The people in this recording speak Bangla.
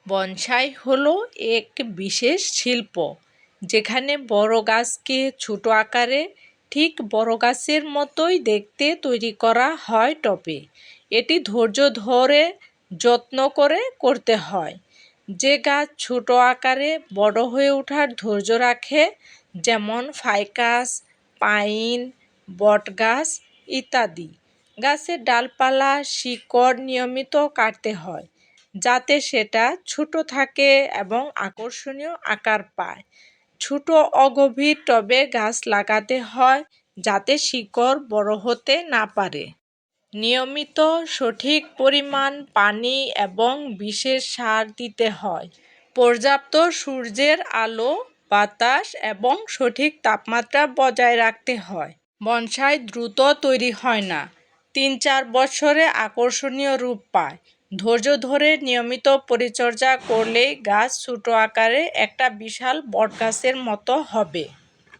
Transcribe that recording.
বনসাই হলো এক বিশেষ শিল্প যেখানে বড় গাছকে ছোট আকারে ঠিক বড় গাছের মতোই দেখতে তৈরি করা হয় টবে। এটি ধৈর্য ধরে যত্ন করে করতে হয়। যে গাছ ছোট আকারে বড় হয়ে ওঠার ধৈর্য রাখে, যেমন ফাইকাস, পাইন, বটগাছ ইত্যাদি, গাছের ডালপালা শিকড় নিয়মিত কাটতে হয় যাতে সেটা ছোট থাকে এবং আকর্ষণীয় আকার পায়। ছোট অগভীর টবে গাছ লাগাতে হয় যাতে শিকড় বড় হতে না পারে। নিয়মিত সঠিক পরিমাণ পানি এবং বিশেষ সার দিতে হয়। পর্যাপ্ত সূর্যের আলো, বাতাস এবং সঠিক তাপমাত্রা বজায় রাখতে হয়। বনসাই দ্রুত তৈরি হয় না, ৩-৪ বছরে আকর্ষণীয় রূপ পায়। ধৈর্য ধরে নিয়মিত পরিচর্যা করলেই গাছ ছোট আকারে একটা বিশাল বটগাছের মতো হবে।